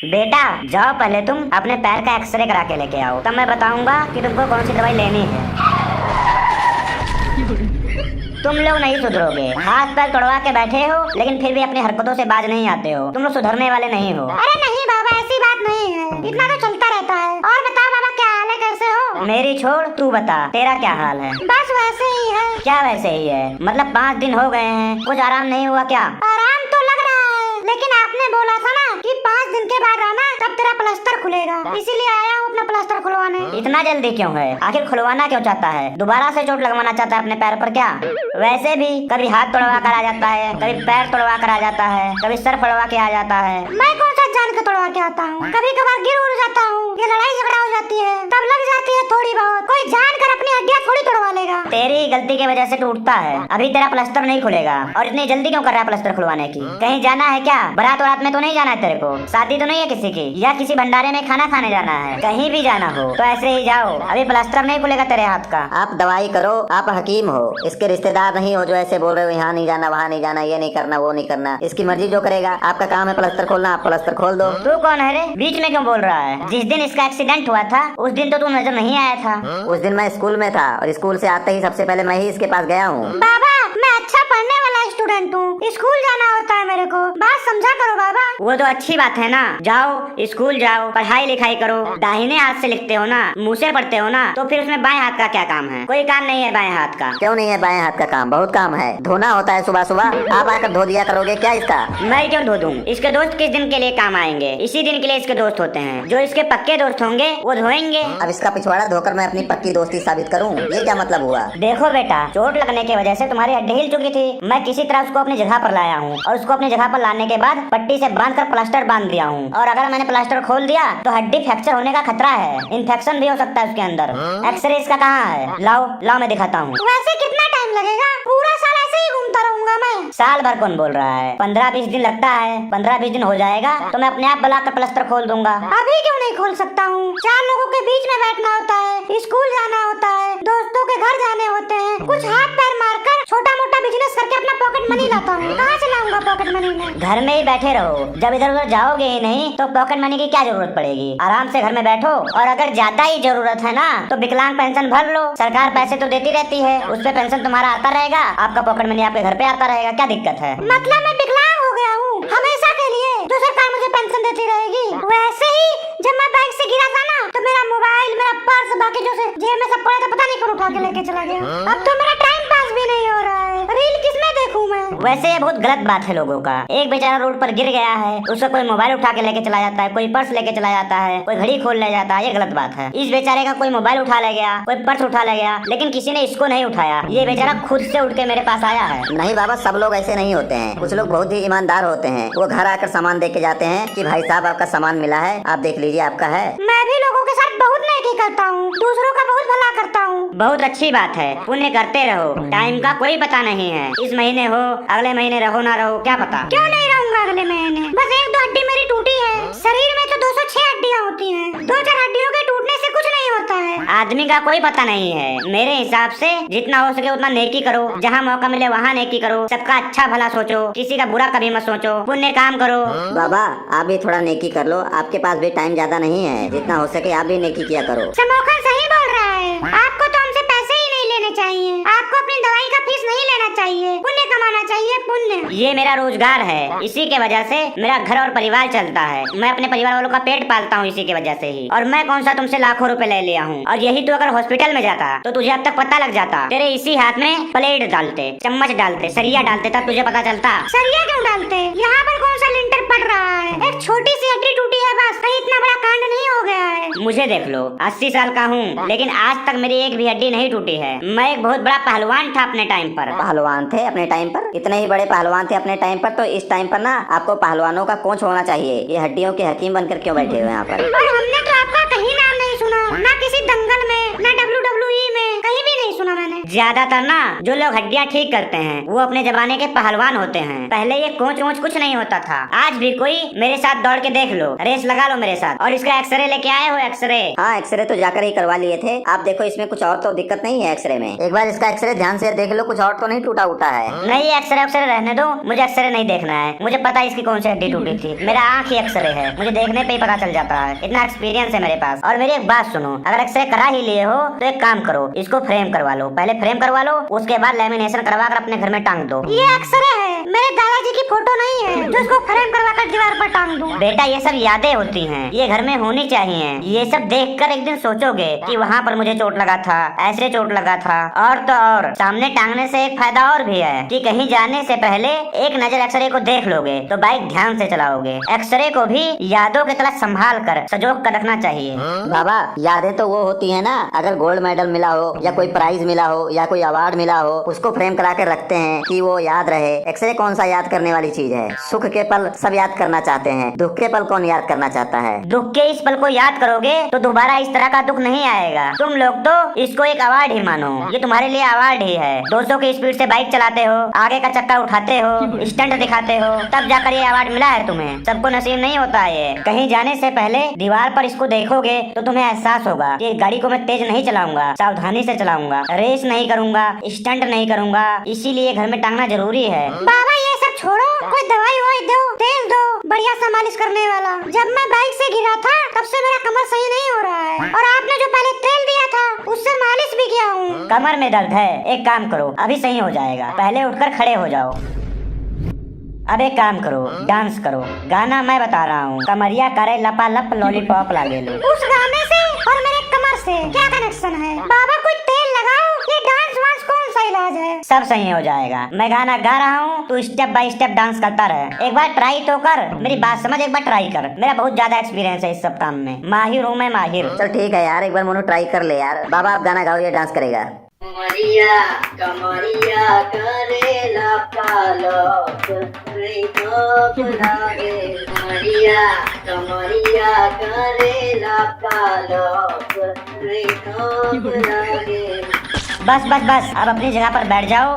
बेटा जाओ पहले तुम अपने पैर का एक्सरे करा के लेके आओ, तब मैं बताऊंगा कि तुमको कौन सी दवाई लेनी है। तुम लोग नहीं सुधरोगे, हाथ पैर तोड़वा के बैठे हो लेकिन फिर भी अपनी हरकतों से बाज नहीं आते हो। तुम लोग सुधरने वाले नहीं हो। अरे नहीं बाबा, ऐसी बात नहीं है, इतना तो चलता रहता है। और बताओ बाबा, क्या हाल है, कैसे हो? मेरी छोड़, तू बता तेरा क्या हाल है? बस वैसे ही है। क्या वैसे ही है? मतलब 5 दिन हो गए हैं, कुछ आराम नहीं हुआ क्या? आराम तो लग रहा है, लेकिन आपने बोला था ना कि 5 दिन के बाद आना, तब तेरा प्लास्टर खुलेगा, इसीलिए आया हूँ अपना प्लास्टर खुलवाने। इतना जल्दी क्यों है? आखिर खुलवाना क्यों चाहता है? दोबारा से चोट लगवाना चाहता है अपने पैर पर क्या? वैसे भी कभी हाथ तोड़वा कर आ जाता है, कभी पैर तोड़वा कर आ जाता है, कभी सर फड़वा के आ जाता है। मैं कौन सा जान के तोड़वा के आता हूँ? कभी कभार गिर उड़ जाता हूँ, ये लड़ाई झगड़ा हो जाती है, तब लग जाती है थोड़ी बहुत। कोई जान कर अपनी हड्डियाँ थोड़ी तोड़वा लेगा। तेरी गलती की वजह से टूटता है। अभी तेरा प्लास्टर नहीं खुलेगा। और इतनी जल्दी क्यों कर रहा है प्लास्टर खुलवाने की? कहीं जाना है क्या? बारात वारात में तो नहीं जाना है तेरे को? शादी तो नहीं है किसी की, या किसी भंडारे में खाना खाने जाना है? कहीं भी जाना हो तो ऐसे ही जाओ, अभी प्लास्टर नहीं खुलेगा तेरे हाथ का। आप दवाई करो, आप हकीम हो, इसके रिश्तेदार नहीं हो जो ऐसे बोल रहे हो यहाँ नहीं जाना, वहाँ नहीं जाना, ये नहीं करना, वो नहीं करना। इसकी मर्जी जो करेगा। आपका काम है प्लास्टर खोलना, आप प्लास्टर खोल दो। तू कौन है रे? बीच में क्यों बोल रहा है? जिस दिन इसका एक्सीडेंट हुआ था उस दिन तो तू नजर नहीं आया था। उस दिन मैं स्कूल में था और स्कूल से आते ही सबसे पहले मैं ही इसके पास गया हूँ। बाबा, मैं अच्छा पढ़ने वाला स्टूडेंट हूँ, स्कूल जाना होता है मेरे को, बात समझा करो बाबा। वो तो अच्छी बात है ना, जाओ स्कूल जाओ, पढ़ाई लिखाई करो। दाहिने हाथ से लिखते हो ना, मुँह से पढ़ते हो ना, तो फिर उसमें बाएं हाथ का क्या काम है? कोई काम नहीं है बाएं हाथ का। क्यों नहीं है बाएं हाथ का काम? बहुत काम है। धोना होता है सुबह सुबह, आप आकर धो दिया करोगे क्या इसका? मैं क्यों धो दूँ? इसके दोस्त किस दिन के लिए काम आएंगे? इसी दिन के लिए इसके दोस्त होते हैं। जो इसके पक्के दोस्त होंगे वो धोएंगे। अब इसका पिछवाड़ा धोकर मैं अपनी पक्की दोस्ती साबित करूँ, ये क्या मतलब हुआ? देखो बेटा, चोट लगने की वजह से तुम्हारी हड्डी हिल चुकी थी। मैं किसी तरह उसको अपनी जगह पर लाया हूँ और उसको अपनी जगह पर लाने के बाद पट्टी से बांधकर प्लास्टर बांध दिया हूँ। और अगर मैंने प्लास्टर खोल दिया तो हड्डी फ्रैक्चर होने का खतरा है, इन्फेक्शन भी हो सकता है उसके अंदर। एक्सरे इसका कहाँ है? लाओ लाओ, मैं दिखाता हूँ। वैसे कितना टाइम लगेगा? पूरा साल ऐसे ही घूमता रहूंगा मैं? साल भर कौन बोल रहा है? 15-20 दिन लगता है। 15-20 दिन हो जाएगा तो मैं अपने आप बुलाकर प्लास्टर खोल दूंगा। अभी क्यों नहीं खोल सकता हूँ? 4 लोगों के बीच में बैठना होता है, स्कूल जाना होता है, दोस्तों के घर जाने होते हैं, कुछ हाथ पैर मारकर छोटा मोटा बिजनेस करके अपना पॉकेट मनी लाता हूँ। कहाँ से लाऊंगा पॉकेट मनी में? घर में ही बैठे रहो, जब इधर उधर जाओगे ही नहीं तो पॉकेट मनी की क्या जरूरत पड़ेगी? आराम से घर में बैठो, और अगर ज्यादा ही जरूरत है ना तो विकलांग पेंशन भर लो। सरकार पैसे तो देती रहती है, उस पे पेंशन तुम्हारा आता रहेगा, आपका पॉकेट मनी आपके घर पे आता रहेगा। क्या दिक्कत है? मतलब मैं विकलांग हो गया हूँ हमेशा के लिए, तो सरकार मुझे पेंशन देती रहेगी? वैसे ही जब मैं बाइक से गिरा था ना तो मेरा मोबाइल, मेरा पर्स, बाकी जो से जेब में सब पड़ा था, पता नहीं कौन उठा के लेके चला गया। अब तो मेरा टाइम पास भी नहीं हो रहा है, रील किसमें देखूं मैं? वैसे ये बहुत गलत बात है लोगों का। एक बेचारा रोड पर गिर गया है, उसका कोई मोबाइल उठा के लेके चला जाता है, कोई पर्स लेके चला जाता है, कोई घड़ी खोल ले जाता है, ये गलत बात है। इस बेचारे का कोई मोबाइल उठा ले गया, कोई पर्स उठा ले गया, लेकिन किसी ने इसको नहीं उठाया। ये बेचारा खुद से उठ के मेरे पास आया है। नहीं बाबा, सब लोग ऐसे नहीं होते हैं, कुछ लोग बहुत ही ईमानदार होते हैं। वो घर आकर सामान दे के जाते हैं कि भाई साहब आपका सामान मिला है, आप देख लीजिए आपका है। मैं भी लोगों के साथ बहुत नेकी करता हूँ, दूसरों का बहुत भला करता हूँ। बहुत अच्छी बात है, पुण्य करते रहो। टाइम का कोई पता नहीं है, इस महीने हो, अगले महीने रहो ना रहो, क्या पता। क्यों नहीं रहूंगा अगले महीने? बस 1-2 हड्डी मेरी टूटी है, शरीर में तो 206 हड्डियाँ होती हैं, 2-4 हड्डियों के टूटने से कुछ नहीं होता है। आदमी का कोई पता नहीं है। मेरे हिसाब से जितना हो सके उतना नेकी करो, जहाँ मौका मिले वहाँ नेकी करो, सबका अच्छा भला सोचो, किसी का बुरा कभी मत सोचो, पुण्य काम करो। बाबा आप भी थोड़ा नेकी कर लो, आपके पास भी टाइम ज्यादा नहीं है, जितना हो सके आप भी नेकी किया करो। समोखन सही बोल रहा है, आपको तो हमसे पैसे ही नहीं लेने चाहिए, आपको अपनी दवाई का फीस नहीं लेना चाहिए, पुण्य कमाना चाहिए, पुण्य। ये मेरा रोजगार है, इसी के वजह से मेरा घर और परिवार चलता है। मैं अपने परिवार वालों का पेट पालता हूँ इसी की वजह से ही। और मैं कौन सा तुमसे लाखों रुपए ले लिया हूँ? और यही तो अगर हॉस्पिटल में जाता तो तुझे अब तक पता लग जाता। तेरे इसी हाथ में प्लेट डालते, चम्मच डालते, सरिया डालते, तब तुझे पता चलता। सरिया क्यों डालते? यहाँ पर कौन सा लिंटर पड़ रहा है? एक छोटी सी हड्डी टूटी है बस, कहीं इतना बड़ा कांड नहीं हो गया है। मुझे देख लो, 80 साल का हूँ, लेकिन आज तक मेरी एक भी हड्डी नहीं टूटी है। मैं एक बहुत बड़ा पहलवान था अपने टाइम पर। पहलवान थे अपने टाइम पर? इतने ही बड़े पहलवान थे अपने टाइम पर, तो इस टाइम पर ना आपको पहलवानों का कोच होना चाहिए। ये हड्डियों के हकीम बनकर क्यों बैठे हुए यहाँ पर? और हमने तो आपका कहीं नाम नहीं सुना, ना किसी दंगल में, ना WWE में, कहीं भी नहीं सुना मैंने। ज्यादातर ना जो लोग हड्डियाँ ठीक करते हैं वो अपने जमाने के पहलवान होते हैं। पहले ये कोच वोच कुछ नहीं होता था। आज भी कोई मेरे साथ दौड़ के देख लो, रेस लगा लो मेरे साथ। और इसका एक्सरे लेके आए हो? एक्सरे? हाँ, एक्सरे तो जाकर ही करवा लिए थे। आप देखो इसमें कुछ और तो दिक्कत नहीं है एक्सरे में। एक बार इसका एक्सरे ध्यान से देख लो, कुछ और तो नहीं टूटा उटा है। नहीं, एक्सरे रहने दो, मुझे एक्सरे नहीं देखना है। मुझे पता है इसकी कौन सी हड्डी टूटी थी। मेरा आँख ही एक्सरे है, मुझे देखने पे ही पता चल जाता है। इतना एक्सपीरियंस है मेरे पास। और मेरी एक बात सुनो, अगर एक्सरे करा ही लिए हो तो एक काम करो, इसको फ्रेम करवा लो। पहले फ्रेम करवा लो, उसके बाद लेमिनेशन करवा कर अपने घर में टांग दो। ये एक्सरे है, मेरे दादाजी की फोटो नहीं है जो उसको फ्रेम करवा कर दीवार पर टांग दूं। बेटा ये सब यादें होती हैं, ये घर में होनी चाहिए। ये सब देखकर एक दिन सोचोगे कि वहाँ पर मुझे चोट लगा था, ऐसे चोट लगा था। और तो और सामने टांगने से एक फायदा और भी है कि कहीं जाने से पहले एक नजर एक्सरे को देख लोगे तो बाइक ध्यान से चलाओगे। एक्सरे को भी यादों की तरह संभाल कर सजोक कर रखना चाहिए। बाबा, यादें तो वो होती है ना, अगर गोल्ड मेडल मिला हो या कोई प्राइज मिला हो या कोई अवार्ड मिला हो, उसको फ्रेम करा के रखते हैं कि वो याद रहे। एक्सरे कौन सा याद करने वाली चीज है? सुख के पल सब याद करना चाहते हैं, दुख के पल कौन याद करना चाहता है? दुख के इस पल को याद करोगे तो दोबारा इस तरह का दुख नहीं आएगा। तुम लोग तो इसको एक अवार्ड ही मानो, ये तुम्हारे लिए अवार्ड ही है। 200 की स्पीड से बाइक चलाते हो, आगे का चक्का उठाते हो, स्टंट दिखाते हो, तब जाकर ये अवार्ड मिला है तुम्हें। सबको नसीब नहीं होता ये। कहीं जाने से पहले दीवार पर इसको देखोगे तो तुम्हें एहसास होगा कि गाड़ी को मैं तेज नहीं चलाऊंगा, सावधानी से चलाऊंगा, रेस नहीं करूंगा, स्टंट नहीं करूंगा। इसीलिए घर में टांगना जरूरी है। बाबा ये सब छोड़ो, कोई दवाई ववाई दो, तेल दो बढ़िया सा मालिश करने वाला। जब मैं बाइक से गिरा था तब से मेरा कमर सही नहीं हो रहा है, और आपने जो पहले तेल दिया था उससे मालिश भी किया हूँ। कमर में दर्द है? एक काम करो, अभी सही हो जाएगा। पहले उठकर खड़े हो जाओ। अब एक काम करो, डांस करो। गाना मैं बता रहा हूँ, कमरिया करे लपालप लॉलीपॉप लागे लो। उस गाने से और मेरे कमर से क्या कनेक्शन है? बाबा कोई तेल लगाओ, ये डांस वांस कौन सा इलाज है? सब सही हो जाएगा। मैं गाना गा रहा हूँ, तू स्टेप बाय स्टेप डांस करता रहे। एक बार ट्राई तो कर, मेरी बात समझ, एक बार ट्राई कर। मेरा बहुत ज्यादा एक्सपीरियंस है इस सब काम में, माहिर हूँ मैं, माहिर। चल ठीक है यार, एक बार मोनू ट्राई कर ले यार। बाबा आप गाना गाओ, ये डांस करेगा। कमरिया कमरिया करेला पालक रे धोप लागे। कमरिया कमरिया करेला पालक रे धोप लागे। बस बस बस, अब अपनी जगह पर बैठ जाओ।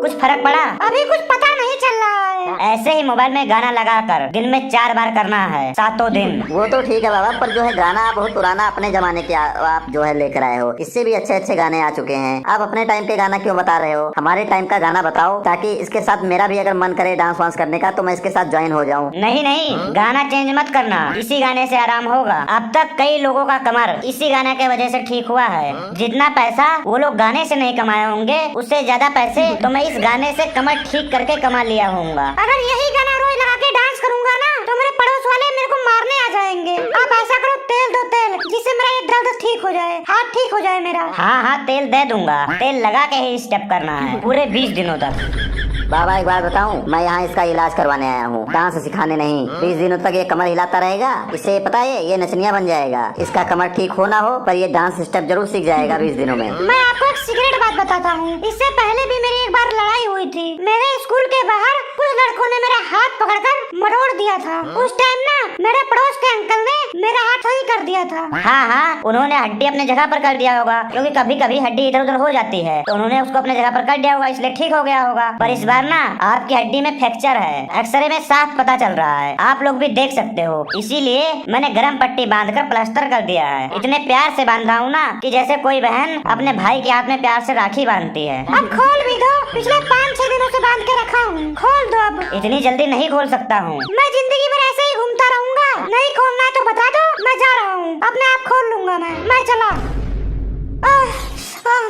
कुछ फर्क पड़ा? अभी कुछ पता नहीं चल रहा है। ऐसे ही मोबाइल में गाना लगा कर दिन में 4 बार करना है, 7 दिन। वो तो ठीक है बाबा, पर जो है गाना बहुत पुराना अपने जमाने के आप जो है लेकर आए हो। इससे भी अच्छे अच्छे गाने आ चुके हैं। आप अपने टाइम के गाना क्यों बता रहे हो? हमारे टाइम का गाना बताओ, ताकि इसके साथ मेरा भी अगर मन करे डांस वांस करने का तो मैं इसके साथ ज्वाइन हो जाऊँ। नहीं नहीं, गाना चेंज मत करना, इसी गाने से आराम होगा। अब तक कई लोगों का कमर इसी गाने के वजह से ठीक हुआ है। जितना पैसा वो लोग गाने से नहीं कमाए होंगे, उससे ज्यादा पैसे तो मैं इस गाने से कमर ठीक करके कमा लिया होऊंगा। अगर यही गाना रोज लगा के डांस करूंगा ना तो मेरे पड़ोस वाले मेरे को मारने आ जाएंगे। आप ऐसा करो, तेल दो, तेल जिससे मेरा ये दर्द ठीक हो जाए, हाथ ठीक हो जाए मेरा। हाँ हाँ, तेल दे दूंगा। तेल लगा के ही स्टेप करना है पूरे 20 दिनों तक। बाबा एक बात बताऊं, मैं यहाँ इसका इलाज करवाने आया हूँ, डांस सिखाने नहीं। 20 दिनों तक ये कमर हिलाता रहेगा, इससे पता है ये नचनिया बन जाएगा। इसका कमर ठीक होना हो पर ये डांस स्टेप जरूर सीख जाएगा 20 दिनों में। मैं आपको एक सीक्रेट बात बताता हूँ। इससे पहले भी मेरी एक बार लड़ाई हुई थी। मेरे स्कूल के बाहर कुछ लड़कों ने मेरा हाथ पकड़कर मरोड़ दिया था। उस टाइम ना मेरे पड़ोस के अंकल ने मेरा हाथ सही कर दिया था। हाँ हाँ, उन्होंने हड्डी अपने जगह पर कर दिया होगा, क्योंकि कभी कभी हड्डी इधर उधर हो जाती है, तो उन्होंने उसको अपने जगह पर कर दिया होगा, इसलिए ठीक हो गया होगा। पर इस बार ना आपकी हड्डी में फ्रैक्चर है, एक्सरे में साफ पता चल रहा है, आप लोग भी देख सकते हो। इसीलिए मैंने गर्म पट्टी बांधकर प्लास्टर कर दिया है। इतने प्यार से बांध रहा हूँ ना कि जैसे कोई बहन अपने भाई के हाथ में प्यार से राखी बांधती है। अब खोल भी दो, पिछले 5-6 दिनों से बांध के रखा हूँ, खोल दो अब। इतनी जल्दी नहीं खोल सकता हूँ। मैं जिंदगी भर ऐसे ही घूमता रहूंगा। नहीं खोलना है तो बता दो, मैं जा रहा हूँ, अपने आप खोल लूंगा मैं चला।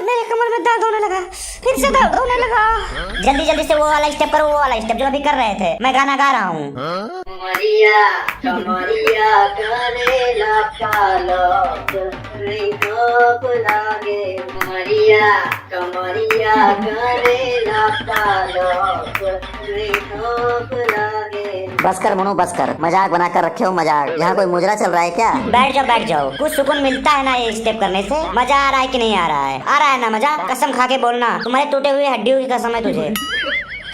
मेरे कमर में दर्द होने लगा, फिर से दर्द होने लगा। जल्दी जल्दी से वो वाला स्टेप करो, वो वाला स्टेप जो अभी कर रहे थे। मैं गाना गा रहा हूँ। कमरिया कमरिया करेला पालक रे धोप लागे। कमरिया कमरिया करेला पालक रे धोप लागे। बस कर मोनू, बस कर, मजाक बना कर रखे हो मजाक। यहाँ कोई मुजरा चल रहा है क्या? बैठ जाओ बैठ जाओ, कुछ सुकून मिलता है ना ये स्टेप करने से। मजा आ रहा है कि नहीं आ रहा है? आ रहा है ना मजा? कसम खा के बोलना, तुम्हारे टूटे हुए हड्डियों की कसम है तुझे।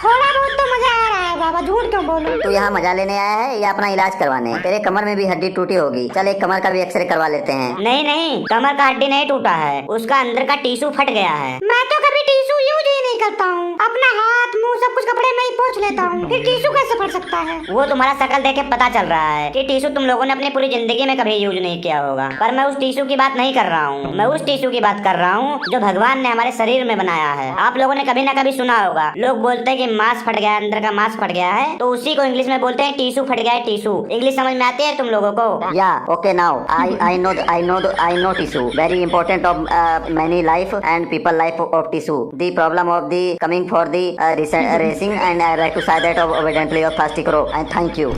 थोड़ा बहुत तो मजा आ रहा है बाबा, झूठ क्यों बोलूं। तू यहाँ मजा लेने आया है या अपना इलाज करवाने? तेरे कमर में भी हड्डी टूटी होगी, चल एक कमर का भी एक्सरे करवा लेते हैं। नहीं नहीं, कमर का हड्डी नहीं टूटा है, उसका अंदर का टिश्यू फट गया है। मैं तो कभी टिश्यू यूज ही नहीं करता हूँ, अपना हाथ मुंह सब कुछ कपड़े में ही पोंछ लेता हूँ, फिर टिश्यू कैसे फट सकता है? वो तुम्हारा शकल देख के पता चल रहा है कि टिश्यू तुम लोगों ने अपनी पूरी जिंदगी में कभी यूज नहीं किया होगा। पर मैं उस टिश्यू की बात नहीं कर रहा हूँ, मैं उस टिश्यू की बात कर रहा हूँ जो भगवान ने हमारे शरीर में बनाया है। आप लोगों ने कभी ना कभी सुना होगा, लोग बोलते हैं कि मांस फट गया, अंदर का मांस फट गया है, तो उसी को इंग्लिश में बोलते हैं टिश्यू फट गया है। टिश्यू इंग्लिश समझ में आती है तुम लोगों को? या okay now I know tissue very important of many life and people life of tissue. The problem of the coming for the racing and I like to say that of evidently of plastic row and thank you.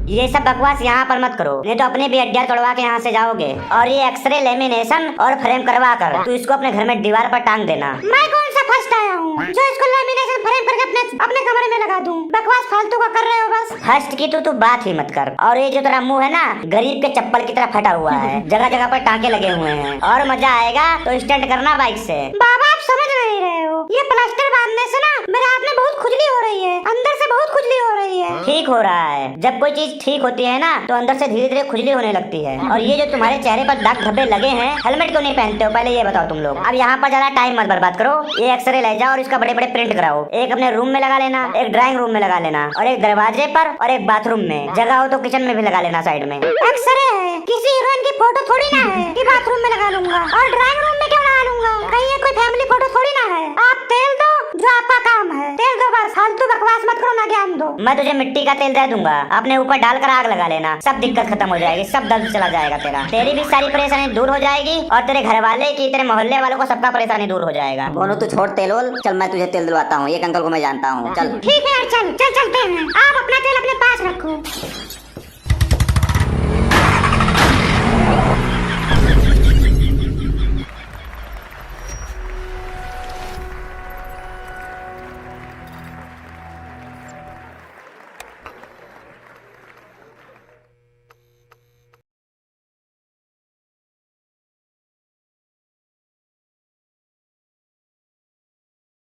ये सब बकवास यहाँ पर मत करो, नहीं तो अपने भी हड्डियाँ तोड़वा के यहाँ से जाओगे। और ये एक्सरे, लेमिनेशन और फ्रेम करवा कर तू इसको अपने घर में दीवार पर टांग देना। मैं कौन सा फर्स्ट आया हूँ जो इसको लेमिनेशन फ्रेम करके अपने कमरे में लगा दूँ? बकवास फालतू का कर रहे हो बस। फर्स्ट की तो तू बात ही मत कर। और ये जो तेरा मुंह है ना, गरीब के चप्पल की तरह फटा हुआ है, जगह जगह पर टांके लगे हुए हैं। और मजा आएगा तो स्टंट करना बाइक से। बाबा आप समझ नहीं रहे हो, ये प्लास्टर बांधने से ना मेरे हाथ में बहुत खुजली हो रही है, अंदर से बहुत खुजली हो रही है। ठीक हो रहा है, जब कोई चीज ठीक होती है ना तो अंदर से धीरे धीरे खुजली होने लगती है। और ये जो तुम्हारे चेहरे पर दाग धब्बे लगे हैं, हेलमेट क्यों नहीं पहनते हो पहले ये बताओ तुम लोग। अब यहाँ पर ज्यादा टाइम मत बर्बाद करो, ये एक्सरे ले जाओ और इसका बड़े बड़े प्रिंट कराओ। एक अपने रूम में लगा लेना, एक ड्राइंग रूम में लगा लेना, और एक दरवाजे पर और एक बाथरूम में। जगह हो तो किचन में भी लगा लेना साइड में। एक्सरे है, किसी हीरोइन की फोटो थोड़ी ना है कि बाथरूम में लगा लूंगा। और ड्राइंग रूम में क्यों लगा लूंगा? कहीं ये कोई फैमिली फोटो थोड़ी ना है। आप तेल दो जो आपका काम है, तेल दो बस, फालतू बकवास मत करो ना ज्ञान दो। मैं तुझे मिट्टी का तेल दे दूंगा, अपने ऊपर डालकर आग लगा लेना, सब दिक्कत खत्म हो जाएगी, सब दर्द चला जाएगा तेरा। तेरी भी सारी परेशानी दूर हो जाएगी और तेरे घर वाले की, तेरे मोहल्ले वालों को सबका परेशानी दूर हो जाएगा। बोनो तू छोड़ तेल वोल, चल मैं तुझे तेल दिलवाता हूँ, एक अंकल को मैं जानता हूँ, चल। ठीक है यार, चलते हैं। आप अपना तेल अपने पास रखो।